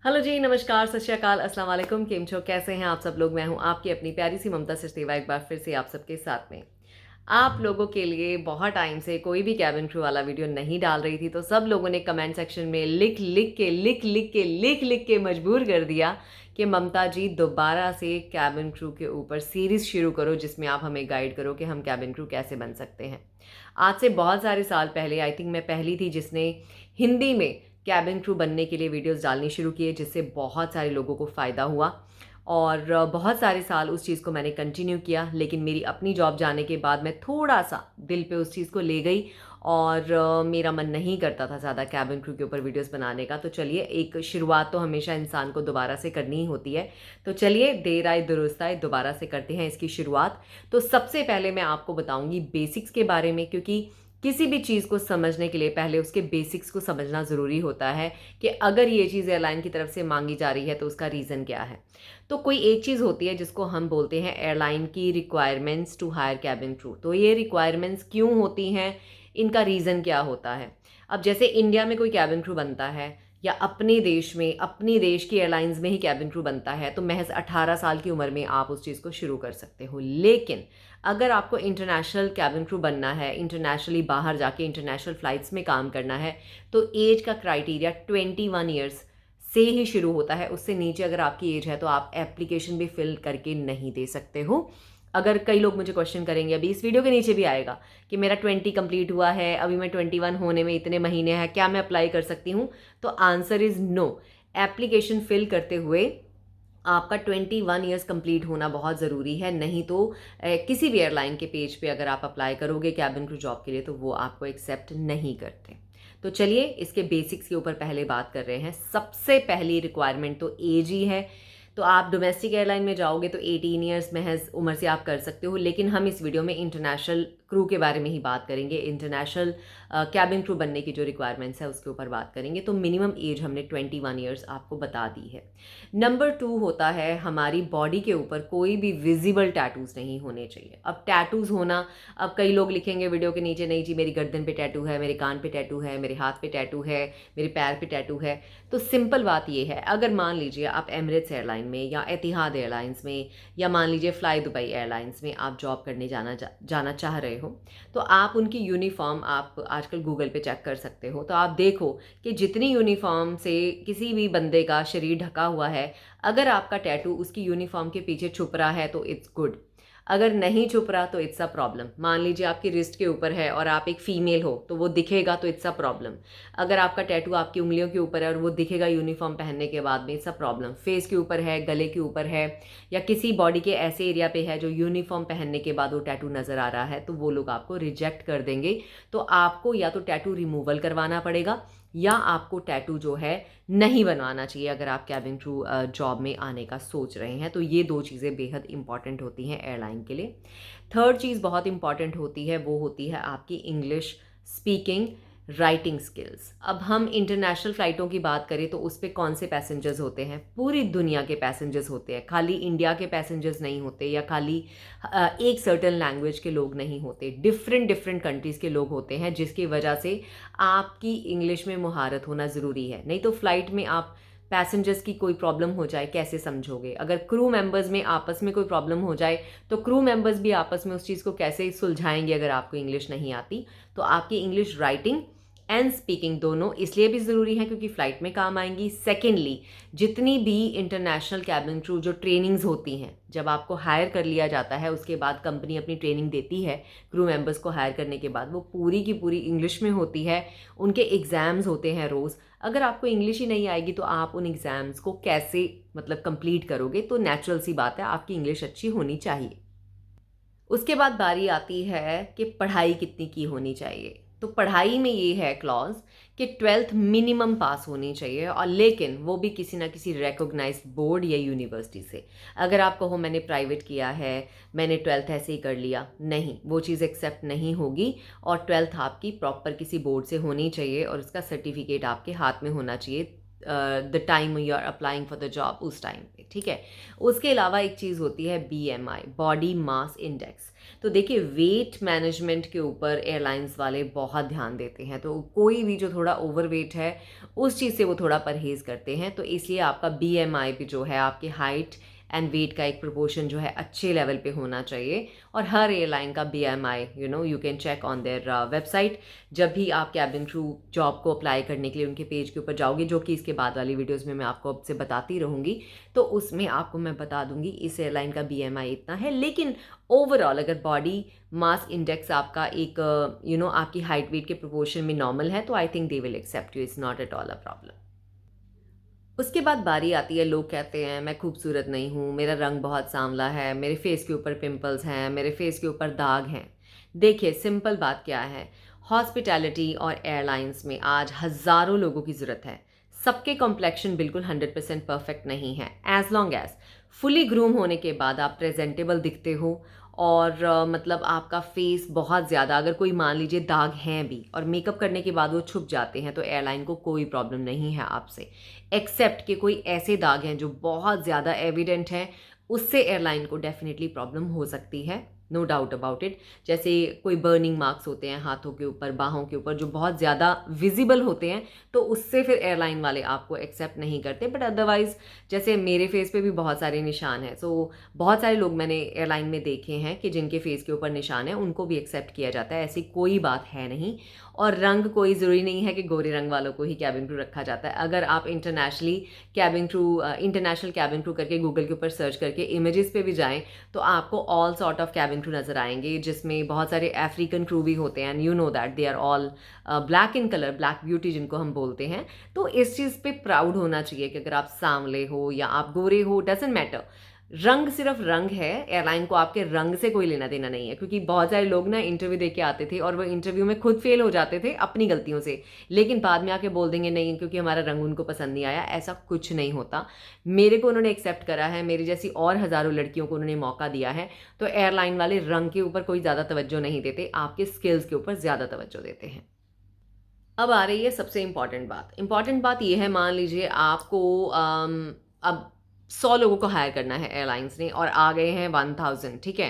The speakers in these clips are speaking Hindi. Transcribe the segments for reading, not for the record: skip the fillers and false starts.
हेलो जी, नमस्कार, सत श्री अकाल, अस्सलाम वालेकुम। केम छो, कैसे हैं आप सब लोग। मैं हूं आपकी अपनी प्यारी सी ममता सचदेवा, एक बार फिर से आप सबके साथ में। आप लोगों के लिए बहुत टाइम से कोई भी कैबिन क्रू वाला वीडियो नहीं डाल रही थी, तो सब लोगों ने कमेंट सेक्शन में लिख लिख के मजबूर कर दिया कि ममता जी दोबारा से कैबिन क्रू के ऊपर सीरीज़ शुरू करो, जिसमें आप हमें गाइड करो कि हम कैबिन क्रू कैसे बन सकते हैं। आज से बहुत सारे साल पहले, आई थिंक मैं पहली थी जिसने हिंदी में कैबिन क्रू बनने के लिए वीडियोस डालनी शुरू किए, जिससे बहुत सारे लोगों को फ़ायदा हुआ। और बहुत सारे साल उस चीज़ को मैंने कंटिन्यू किया, लेकिन मेरी अपनी जॉब जाने के बाद मैं थोड़ा सा दिल पे उस चीज़ को ले गई और मेरा मन नहीं करता था ज़्यादा कैबिन क्रू के ऊपर वीडियोस बनाने का। तो चलिए, एक शुरुआत तो हमेशा इंसान को दोबारा से करनी ही होती है। तो चलिए, देर आए दुरुस्त आए, दोबारा से करते हैं इसकी शुरुआत। तो सबसे पहले मैं आपको बताऊंगी बेसिक्स के बारे में, क्योंकि किसी भी चीज़ को समझने के लिए पहले उसके बेसिक्स को समझना ज़रूरी होता है कि अगर ये चीज़ एयरलाइन की तरफ से मांगी जा रही है तो उसका रीज़न क्या है। तो कोई एक चीज़ होती है जिसको हम बोलते हैं एयरलाइन की requirements to hire cabin crew. तो ये रिक्वायरमेंट्स क्यों होती हैं, इनका रीज़न क्या होता है। अब जैसे इंडिया में कोई कैबिन क्रू बनता है या अपने देश में, अपनी देश की एयरलाइंस में ही कैबिन क्रू बनता है, तो महज 18 साल की उम्र में आप उस चीज़ को शुरू कर सकते हो। लेकिन अगर आपको इंटरनेशनल कैबिन क्रू बनना है, इंटरनेशनली बाहर जाके इंटरनेशनल फ़्लाइट्स में काम करना है, तो एज का क्राइटेरिया 21 ईयर्स से ही शुरू होता है। उससे नीचे अगर आपकी एज है तो आप एप्लीकेशन भी फिल करके नहीं दे सकते हो। अगर कई लोग मुझे क्वेश्चन करेंगे, अभी इस वीडियो के नीचे भी आएगा कि मेरा 20 कंप्लीट हुआ है, अभी मैं 21 होने में इतने महीने हैं, क्या मैं अप्लाई कर सकती हूँ? तो answer is no. Application fill करते हुए आपका 21 ईयर्स कंप्लीट होना बहुत ज़रूरी है, नहीं तो किसी भी एयरलाइन के पेज पे अगर आप अप्लाई करोगे कैबिन क्रू जॉब के लिए, तो वो आपको एक्सेप्ट नहीं करते। तो चलिए, इसके बेसिक्स के ऊपर पहले बात कर रहे हैं। सबसे पहली रिक्वायरमेंट तो एज ही है। तो आप डोमेस्टिक एयरलाइन में जाओगे तो 18 ईयर्स महज उम्र से आप कर सकते हो, लेकिन हम इस वीडियो में इंटरनेशनल क्रू के बारे में ही बात करेंगे। इंटरनेशनल कैबिन क्रू बनने की जो रिक्वायरमेंट्स है उसके ऊपर बात करेंगे। तो मिनिमम एज हमने 21 ईयर्स आपको बता दी है। नंबर 2 होता है, हमारी बॉडी के ऊपर कोई भी विजिबल टैटूज़ नहीं होने चाहिए। अब टैटूज़ होना, अब कई लोग लिखेंगे वीडियो के नीचे, नहीं जी मेरी गर्दन पे टैटू है, मेरे कान पे टैटू है, मेरे हाथ पे टैटू है, मेरे पैर पे टैटू है। तो सिंपल बात ये है, अगर मान लीजिए आप एमिरेट्स एयरलाइन में या एतिहाद एयरलाइंस में या मान लीजिए फ्लाई दुबई एयरलाइंस में आप जॉब करने जाना चाह रहे हो, तो आप उनकी यूनिफॉर्म आप आजकल गूगल पे चेक कर सकते हो। तो आप देखो कि जितनी यूनिफॉर्म से किसी भी बंदे का शरीर ढका हुआ है, अगर आपका टैटू उसकी यूनिफॉर्म के पीछे छुप रहा है तो इट्स गुड, अगर नहीं छुप रहा तो इट्स अ प्रॉब्लम। मान लीजिए आपकी रिस्ट के ऊपर है और आप एक फीमेल हो तो वो दिखेगा, तो इट्स अ प्रॉब्लम। अगर आपका टैटू आपकी उंगलियों के ऊपर है और वो दिखेगा यूनिफॉर्म पहनने के बाद में, इट्स अ प्रॉब्लम। फेस के ऊपर है, गले के ऊपर है, या किसी बॉडी के ऐसे एरिया पे है जो यूनिफॉर्म पहनने के बाद वो टैटू नज़र आ रहा है, तो वो लोग आपको रिजेक्ट कर देंगे। तो आपको या तो टैटू रिमूवल करवाना पड़ेगा या आपको टैटू जो है नहीं बनवाना चाहिए, अगर आप कैबिन क्रू जॉब में आने का सोच रहे हैं। तो ये दो चीज़ें बेहद इंपॉर्टेंट होती हैं एयरलाइन के लिए। थर्ड चीज़ बहुत इंपॉर्टेंट होती है, वो होती है आपकी इंग्लिश स्पीकिंग, राइटिंग स्किल्स। अब हम इंटरनेशनल फ़्लाइटों की बात करें तो उस पे कौन से पैसेंजर्स होते हैं? पूरी दुनिया के पैसेंजर्स होते हैं, खाली इंडिया के पैसेंजर्स नहीं होते, या खाली एक सर्टेन लैंग्वेज के लोग नहीं होते। डिफरेंट डिफरेंट कंट्रीज़ के लोग होते हैं, जिसकी वजह से आपकी इंग्लिश में मुहारत होना ज़रूरी है। नहीं तो फ़्लाइट में आप पैसेंजर्स की कोई प्रॉब्लम हो जाए कैसे समझोगे? अगर क्रू मेंबर्स में आपस में कोई प्रॉब्लम हो जाए तो क्रू मेंबर्स भी आपस में उस चीज़ को कैसे सुलझाएंगे अगर आपको इंग्लिश नहीं आती? तो आपकी इंग्लिश राइटिंग एंड स्पीकिंग दोनों इसलिए भी ज़रूरी है क्योंकि फ़्लाइट में काम आएंगी। सेकेंडली, जितनी भी इंटरनेशनल कैबिन क्रू जो ट्रेनिंग्स होती हैं, जब आपको हायर कर लिया जाता है उसके बाद कंपनी अपनी ट्रेनिंग देती है क्रू मेंबर्स को हायर करने के बाद, वो पूरी की पूरी इंग्लिश में होती है। उनके एग्ज़ाम्स होते हैं रोज़। अगर आपको इंग्लिश ही नहीं आएगी तो आप उन एग्ज़ाम्स को कैसे कंप्लीट करोगे? तो नेचुरल सी बात है, आपकी इंग्लिश अच्छी होनी चाहिए। उसके बाद बारी आती है कि पढ़ाई कितनी की होनी चाहिए। तो पढ़ाई में ये है क्लॉज कि 12th मिनिमम पास होनी चाहिए, और लेकिन वो भी किसी ना किसी रिकॉग्नाइज्ड बोर्ड या यूनिवर्सिटी से। अगर आप कहो मैंने प्राइवेट किया है, मैंने 12th ऐसे ही कर लिया, नहीं, वो चीज़ एक्सेप्ट नहीं होगी। और 12th आपकी प्रॉपर किसी बोर्ड से होनी चाहिए और उसका सर्टिफिकेट आपके हाथ में होना चाहिए, the time you are applying for the job, उस टाइम पे, ठीक है। उसके अलावा एक चीज़ होती है BMI, बॉडी मास इंडेक्स। तो देखिए, वेट मैनेजमेंट के ऊपर एयरलाइंस वाले बहुत ध्यान देते हैं, तो कोई भी जो थोड़ा ओवरवेट है उस चीज़ से वो थोड़ा परहेज़ करते हैं। तो इसलिए आपका BMI भी जो है, आपकी हाइट एंड वेट का एक प्रोपोर्शन जो है अच्छे लेवल पे होना चाहिए। और हर एयरलाइन का BMI you can check on their website. जब भी आप कैबिन क्रू जॉब को अप्लाई करने के लिए उनके पेज के ऊपर जाओगे, जो कि इसके बाद वाली वीडियोज़ में मैं आपको अब से बताती रहूँगी, तो उसमें आपको मैं बता दूंगी इस एयरलाइन का BMI इतना है। लेकिन ओवरऑल अगर बॉडी मास इंडेक्स आपका एक आपकी हाइट वेट के प्रोपोर्शन में नॉर्मल है, तो I think they will accept you, it's not at all a problem. उसके बाद बारी आती है, लोग कहते हैं मैं खूबसूरत नहीं हूँ, मेरा रंग बहुत सांवला है, मेरे फेस के ऊपर पिंपल्स हैं, मेरे फेस के ऊपर दाग हैं। देखिए, सिंपल बात क्या है, हॉस्पिटैलिटी और एयरलाइंस में आज हज़ारों लोगों की ज़रूरत है। सबके कॉम्प्लेक्शन बिल्कुल 100% परफेक्ट नहीं है। As long as fully groom होने के बाद आप प्रेजेंटेबल दिखते हो और मतलब आपका फेस बहुत ज़्यादा, अगर कोई मान लीजिए दाग हैं भी और मेकअप करने के बाद वो छुप जाते हैं, तो एयरलाइन को कोई प्रॉब्लम नहीं है आपसे, एक्सेप्ट कि कोई ऐसे दाग हैं जो बहुत ज़्यादा एविडेंट हैं, उससे एयरलाइन को डेफिनेटली प्रॉब्लम हो सकती है, नो डाउट अबाउट इट। जैसे कोई बर्निंग मार्क्स होते हैं हाथों के ऊपर, बाहों के ऊपर, जो बहुत ज़्यादा विजिबल होते हैं, तो उससे फिर एयरलाइन वाले आपको एक्सेप्ट नहीं करते। बट अदरवाइज जैसे मेरे फेस पे भी बहुत सारे निशान हैं, सो बहुत सारे लोग मैंने एयरलाइन में देखे हैं कि जिनके फेस के ऊपर निशान है, उनको भी एक्सेप्ट किया जाता है, ऐसी कोई बात है नहीं। और रंग कोई ज़रूरी नहीं है कि गोरे रंग वालों को ही कैबिन क्रू रखा जाता है। अगर आप इंटरनेशनल कैबिन क्रू करके गूगल के ऊपर सर्च करके इमेजेस पे भी जाएं, तो आपको all sort of cabin crew नज़र आएंगे, जिसमें बहुत सारे अफ्रीकन क्रू भी होते हैं, and you know that they are all black in colour, black beauty जिनको हम बोलते हैं। तो इस चीज़ पे प्राउड होना चाहिए कि अगर आप सांवले हो या आप गोरे हो, डजंट मैटर, रंग सिर्फ रंग है। एयरलाइन को आपके रंग से कोई लेना देना नहीं है, क्योंकि बहुत सारे लोग ना इंटरव्यू दे के आते थे और वो इंटरव्यू में खुद फेल हो जाते थे अपनी गलतियों से, लेकिन बाद में आके बोल देंगे नहीं क्योंकि हमारा रंग उनको पसंद नहीं आया। ऐसा कुछ नहीं होता। मेरे को उन्होंने एक्सेप्ट करा है, मेरी जैसी और हज़ारों लड़कियों को उन्होंने मौका दिया है। तो एयरलाइन वाले रंग के ऊपर कोई ज़्यादा तवज्जो नहीं देते, आपके स्किल्स के ऊपर ज़्यादा तवज्जो देते हैं। अब आ रही है सबसे इम्पॉर्टेंट बात यह है, मान लीजिए आपको अब 100 लोगों को हायर करना है एयरलाइंस ने, और आ गए हैं 1000, ठीक है।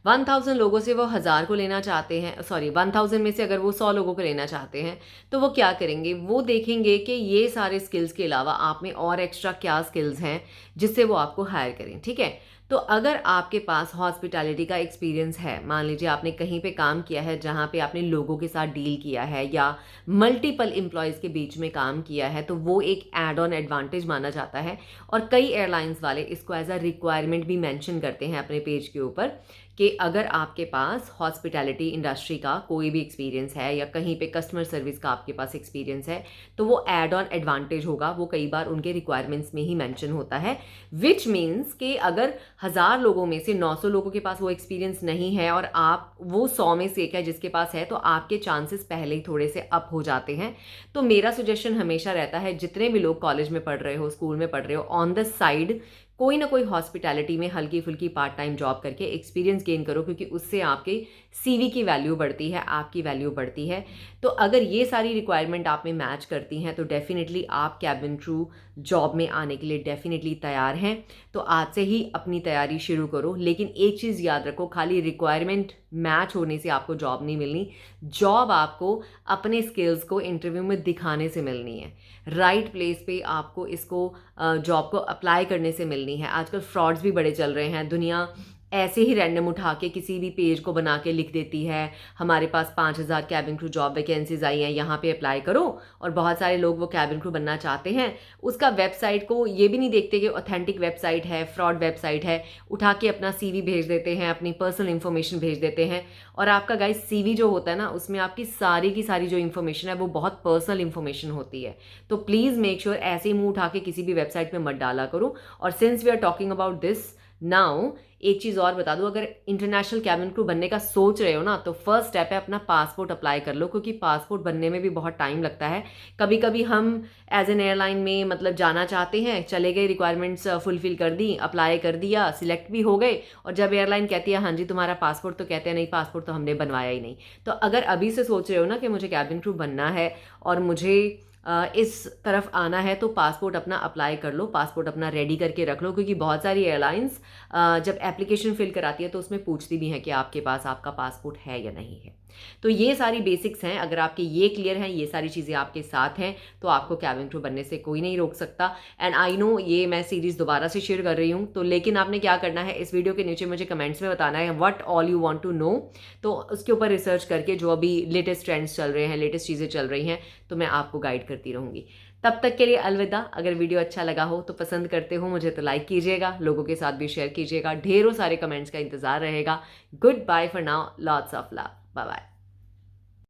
1000 लोगों से वो 1000 को लेना चाहते हैं, सॉरी 1000 में से अगर वो 100 लोगों को लेना चाहते हैं, तो वो क्या करेंगे, वो देखेंगे कि ये सारे स्किल्स के अलावा आप में और एक्स्ट्रा क्या स्किल्स हैं जिससे वो आपको हायर करें, ठीक है। तो अगर आपके पास हॉस्पिटैलिटी का एक्सपीरियंस है, मान लीजिए आपने कहीं पे काम किया है जहाँ पे आपने लोगों के साथ डील किया है या मल्टीपल एम्प्लॉयज़ के बीच में काम किया है, तो वो एक एड ऑन एडवांटेज माना जाता है। और कई एयरलाइंस वाले इसको एज अ रिक्वायरमेंट भी मेंशन करते हैं अपने पेज के ऊपर कि अगर आपके पास हॉस्पिटैलिटी इंडस्ट्री का कोई भी एक्सपीरियंस है या कहीं पे कस्टमर सर्विस का आपके पास एक्सपीरियंस है, तो वो एड ऑन एडवांटेज होगा। वो कई बार उनके रिक्वायरमेंट्स में ही मेंशन होता है, विच मीन्स कि अगर 1000 लोगों में से 900 लोगों के पास वो एक्सपीरियंस नहीं है और आप वो 100 में से एक है जिसके पास है, तो आपके चांसेस पहले ही थोड़े से अप हो जाते हैं। तो मेरा सजेशन हमेशा रहता है, जितने भी लोग कॉलेज में पढ़ रहे हो, स्कूल में पढ़ रहे हो, ऑन द साइड कोई ना कोई हॉस्पिटैलिटी में हल्की फुल्की पार्ट टाइम जॉब करके एक्सपीरियंस गेन करो, क्योंकि उससे आपके CV की वैल्यू बढ़ती है, आपकी वैल्यू बढ़ती है। तो अगर ये सारी रिक्वायरमेंट आप में मैच करती हैं, तो डेफिनेटली आप कैबिन क्रू जॉब में आने के लिए डेफिनेटली तैयार हैं। तो आज से ही अपनी तैयारी शुरू करो। लेकिन एक चीज़ याद रखो, खाली रिक्वायरमेंट मैच होने से आपको जॉब नहीं मिलनी। जॉब आपको अपने स्किल्स को इंटरव्यू में दिखाने से मिलनी है, राइट प्लेस पे आपको इसको जॉब को अप्लाई करने से मिलनी है। आजकल फ्रॉड्स भी बड़े चल रहे हैं, दुनिया ऐसे ही रैंडम उठा के किसी भी पेज को बना के लिख देती है, हमारे पास 5000 कैबिन क्रू जॉब वैकेंसीज आई हैं, यहाँ पे अप्लाई करो। और बहुत सारे लोग वो कैबिन क्रू बनना चाहते हैं, उसका वेबसाइट को ये भी नहीं देखते कि ऑथेंटिक वेबसाइट है, फ्रॉड वेबसाइट है, उठा के अपना CV भेज देते हैं, अपनी पर्सनल इन्फॉर्मेशन भेज देते हैं। और आपका गाइस CV जो होता है ना, उसमें आपकी सारी की सारी जो इन्फॉर्मेशन है वो बहुत पर्सनल इन्फॉर्मेशन होती है। तो प्लीज़ मेक श्योर ऐसे ही मुंह उठा के किसी भी वेबसाइट में मत डाला करो। और since we are talking about this now, एक चीज़ और बता दूं, अगर इंटरनेशनल कैबिन क्रू बनने का सोच रहे हो ना, तो फर्स्ट स्टेप है अपना पासपोर्ट अप्लाई कर लो, क्योंकि पासपोर्ट बनने में भी बहुत टाइम लगता है। कभी कभी हम एज एन एयरलाइन में मतलब जाना चाहते हैं, चले गए, रिक्वायरमेंट्स फुलफिल कर दी, अप्लाई कर दिया, सिलेक्ट भी हो गए, और जब एयरलाइन कहती है हाँ जी तुम्हारा पासपोर्ट, तो कहते हैं नहीं, पासपोर्ट तो हमने बनवाया ही नहीं। तो अगर अभी से सोच रहे हो ना कि मुझे कैबिन क्रू बनना है और मुझे इस तरफ आना है तो पासपोर्ट अपना अप्लाई कर लो, पासपोर्ट अपना रेडी करके रख लो, क्योंकि बहुत सारी एयरलाइंस जब एप्लीकेशन फिल कराती है तो उसमें पूछती भी हैं कि आपके पास आपका पासपोर्ट है या नहीं है। तो ये सारी बेसिक्स हैं, अगर आपके ये क्लियर हैं, ये सारी चीज़ें आपके साथ हैं, तो आपको कैबिन क्रू बनने से कोई नहीं रोक सकता। एंड आई नो ये मैं सीरीज़ दोबारा से शेयर कर रही हूँ, तो लेकिन आपने क्या करना है, इस वीडियो के नीचे मुझे कमेंट्स में बताना है what all you want to know. तो उसके ऊपर रिसर्च करके जो अभी लेटेस्ट ट्रेंड्स चल रहे हैं, लेटेस्ट चीज़ें चल रही हैं, तो मैं आपको गाइड करती रहूँगी। तब तक के लिए अलविदा। अगर वीडियो अच्छा लगा हो तो पसंद करते हो मुझे तो लाइक कीजिएगा, लोगों के साथ भी शेयर कीजिएगा, ढेरों सारे कमेंट्स का इंतजार रहेगा। Goodbye for now, lots of love, bye bye.